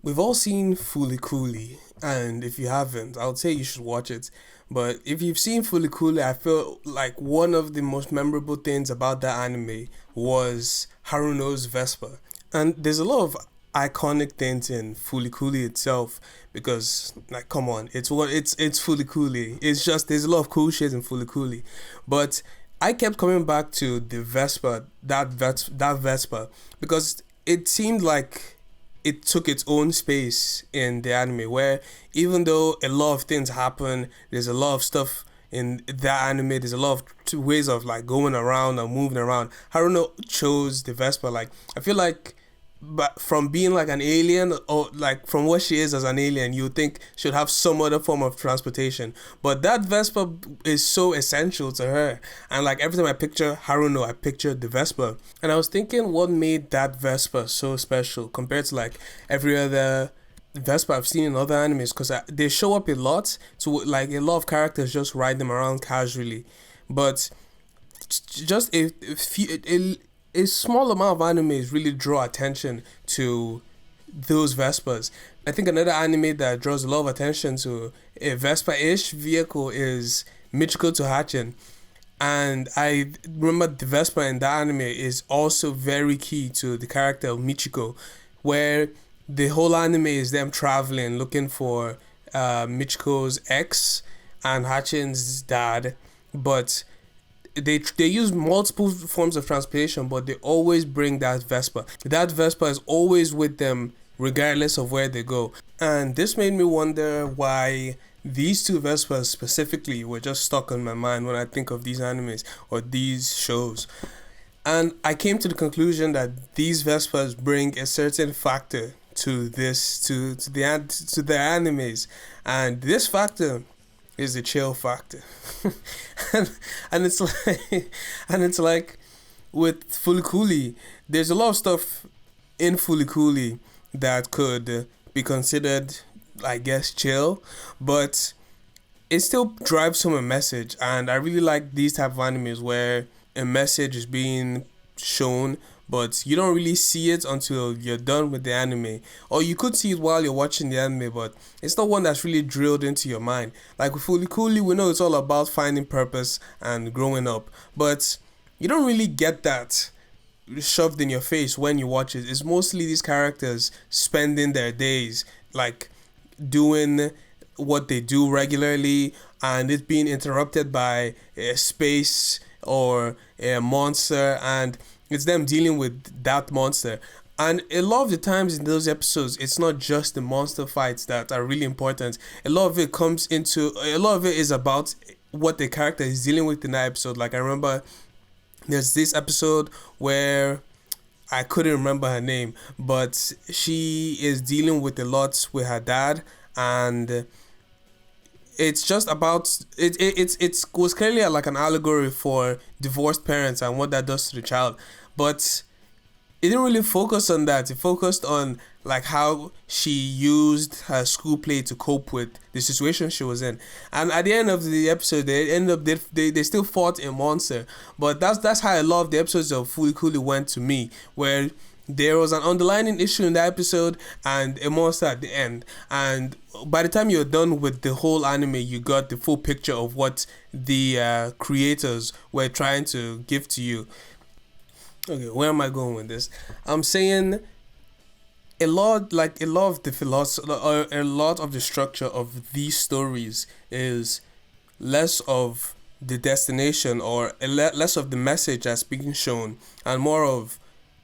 We've all seen Fooly Cooley, and if you haven't, I would say you should watch it. But if you've seen Fooly Cooley, I feel like one of the most memorable things about that anime was Haruno's Vespa. And there's a lot of iconic things in Fooly Cooley itself because, like, come on, it's Fooly Cooley. It's just there's a lot of cool shit in Fooly Cooley, but I kept coming back to the Vespa, that Vespa, because it seemed like it took its own space in the anime where even though a lot of things happen, there's a lot of stuff in that anime, there's a lot of ways of like going around or moving around. Haruno chose the Vespa. Like, I feel like, but from being like an alien, or like from what she is as an alien, you would think should have some other form of transportation, but that Vespa is so essential to her. And like every time I picture Haruno, I picture the Vespa, and I was thinking what made that Vespa so special compared to like every other Vespa I've seen in other animes, because they show up a lot, so like a lot of characters just ride them around casually, but just a small amount of animes really draw attention to those Vespas. I think another anime that draws a lot of attention to a Vespa-ish vehicle is Michiko to Hatchin. And I remember the Vespa in that anime is also very key to the character of Michiko, where the whole anime is them traveling, looking for Michiko's ex and Hatchin's dad, but they use multiple forms of transportation, but they always bring that Vespa. That Vespa is always with them regardless of where they go. And this made me wonder why these two Vespas specifically were just stuck on my mind when I think of these animes or these shows. And I came to the conclusion that these Vespas bring a certain factor to the animes, and this factor is the chill factor. and it's like with Fooly Cooley, there's a lot of stuff in Fooly Cooley that could be considered, I guess, chill, but it still drives home a message. And I really like these type of animes where a message is being shown, but you don't really see it until you're done with the anime, or you could see it while you're watching the anime, but it's not one that's really drilled into your mind. Like with Fooly Cooley, we know it's all about finding purpose and growing up, but you don't really get that shoved in your face when you watch it. It's mostly these characters spending their days like doing what they do regularly, and it's being interrupted by a space or a monster, and it's them dealing with that monster. And a lot of the times in those episodes, it's not just the monster fights that are really important. A lot of it is about what the character is dealing with in that episode. Like I remember there's this episode where I couldn't remember her name, but she is dealing with a lot with her dad, and it's just about it was clearly like an allegory for divorced parents and what that does to the child, but it didn't really focus on that. It focused on like how she used her school play to cope with the situation she was in. And at the end of the episode, they still fought a monster. But that's how a lot of the episodes of Fooly Cooley went to me, where there was an underlying issue in that episode and a monster at the end. And by the time you're done with the whole anime, you got the full picture of what the creators were trying to give to you. Okay, where am I going with this? I'm saying a lot of the philosophy, or a lot of the structure of these stories is less of the destination or less of the message that's being shown, and more of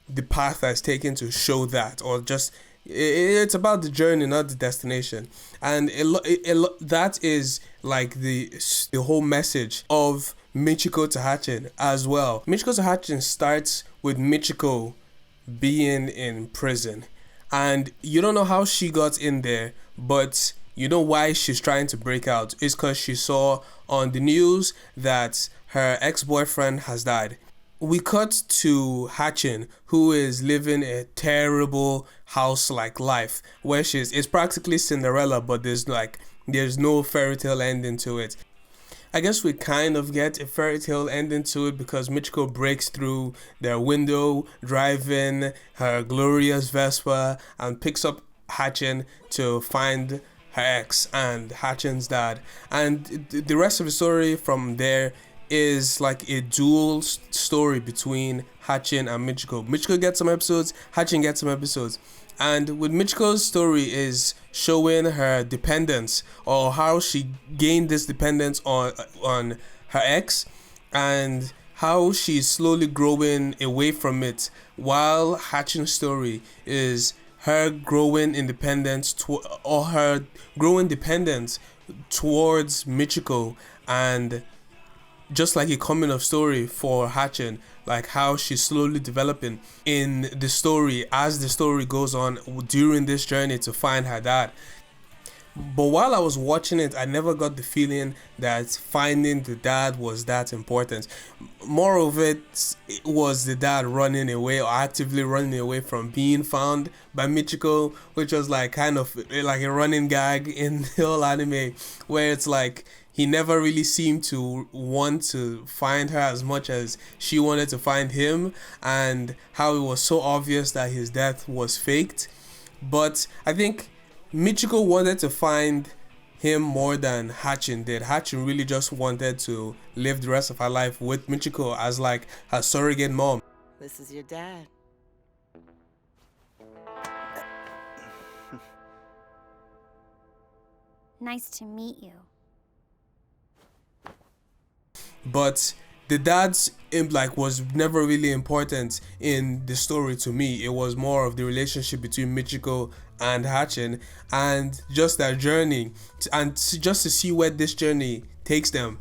the path that's taken to show that, or just it's about the journey, not the destination. And that is like the whole message of Michiko to Hatchin as well. Michiko to Hatchin starts with Michiko being in prison, and you don't know how she got in there, but you know why she's trying to break out. It's because she saw on the news that her ex-boyfriend has died. We cut to Hatchin, who is living a terrible house-like life, where it's practically Cinderella, but there's no fairy tale ending to it. I guess we kind of get a fairy tale ending to it because Michiko breaks through their window, driving her glorious Vespa, and picks up Hatchin to find her ex and Hatchin's dad, and the rest of the story from there is like a dual story between Hatchin and Michiko. Michiko gets some episodes, Hatchin gets some episodes. And with Michiko's story is showing her dependence, or how she gained this dependence on her ex, and how she's slowly growing away from it, while Hatchin's story is her growing independence or her growing dependence towards Michiko, and just like a coming of story for Hatchin, like how she's slowly developing in the story as the story goes on during this journey to find her dad. But while I was watching it, I never got the feeling that finding the dad was that important. More of it was the dad running away, or actively running away from being found by Michiko, which was like kind of like a running gag in the whole anime, where it's like he never really seemed to want to find her as much as she wanted to find him, and how it was so obvious that his death was faked. But I think Michiko wanted to find him more than Hatchin did. Hatchin really just wanted to live the rest of her life with Michiko as like her surrogate mom. This is your dad. Nice to meet you. But the dad's was never really important in the story to me. It was more of the relationship between Michiko and Hatchin, and just their journey, and just to see where this journey takes them.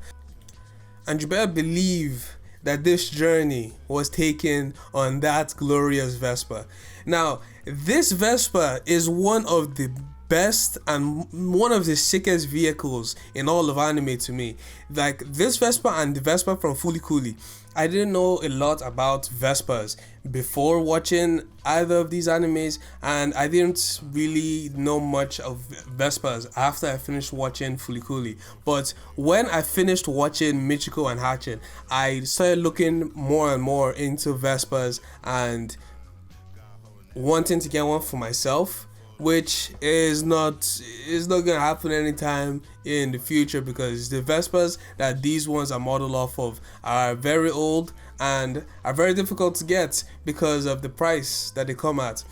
And you better believe that this journey was taken on that glorious Vespa. Now, this Vespa is one of the best and one of the sickest vehicles in all of anime to me. Like this Vespa and the Vespa from Fooly Cooly. I didn't know a lot about Vespas before watching either of these animes, and I didn't really know much of Vespas after I finished watching Fooly Cooly. But when I finished watching Michiko and Hatchin, I started looking more and more into Vespas and wanting to get one for myself, which is not gonna happen anytime in the future, because the Vespas that these ones are modeled off of are very old and are very difficult to get because of the price that they come at.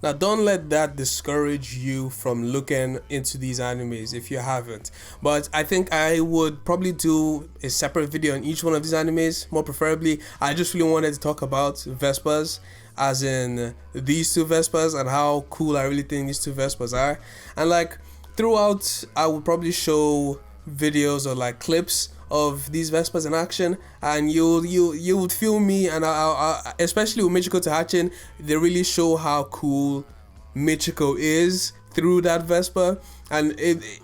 Now, don't let that discourage you from looking into these animes if you haven't. But I think I would probably do a separate video on each one of these animes, more preferably. I just really wanted to talk about Vespas, as in these two Vespas, and how cool I really think these two Vespas are. And like throughout, I would probably show videos or like clips of these Vespas in action, and you would feel me. And I especially with Michiko to Hatchin, they really show how cool Michiko is through that Vespa, and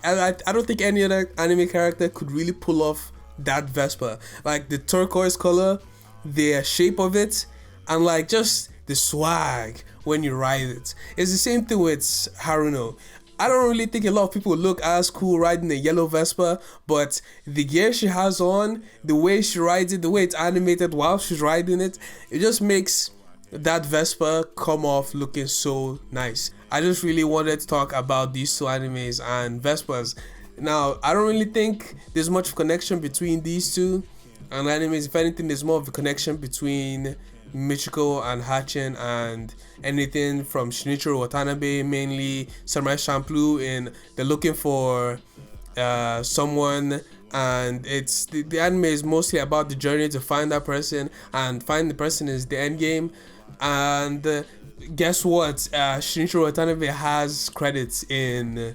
I don't think any other anime character could really pull off that Vespa. Like the turquoise color, the shape of it, and like just the swag when you ride it. It's the same thing with Haruno. I don't really think a lot of people look as cool riding a yellow Vespa, but the gear she has on, the way she rides it, the way it's animated while she's riding it, it just makes that Vespa come off looking so nice. I just really wanted to talk about these two animes and Vespas. Now, I don't really think there's much connection between these two and animes. If anything, there's more of a connection between Michiko and Hatchin and anything from Shinichiro Watanabe, mainly Samurai Champloo, in they're looking for someone, and it's the anime is mostly about the journey to find that person, and find the person is the end game. And guess what, Shinichiro Watanabe has credits in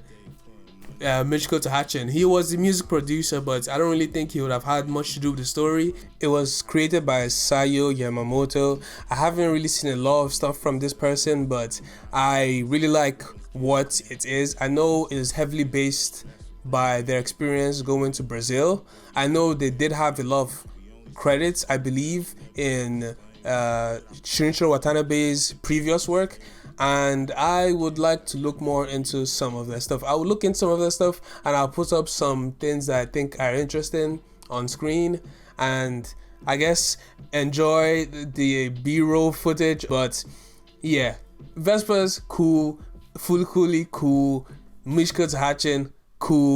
Michiko to Hatchin. He was the music producer, but I don't really think he would have had much to do with the story. It was created by Sayo Yamamoto. I haven't really seen a lot of stuff from this person, but I really like what it is. I know it is heavily based by their experience going to Brazil. I know they did have a lot of credits, I believe, in Shinichiro Watanabe's previous work, and I would like to look more into some of that stuff. I will look into some of that stuff, and I'll put up some things that I think are interesting on screen, and I guess enjoy the B-roll footage. But yeah, Vespa's cool, Fully Coolly, cool. Michiko to Hatchin, cool.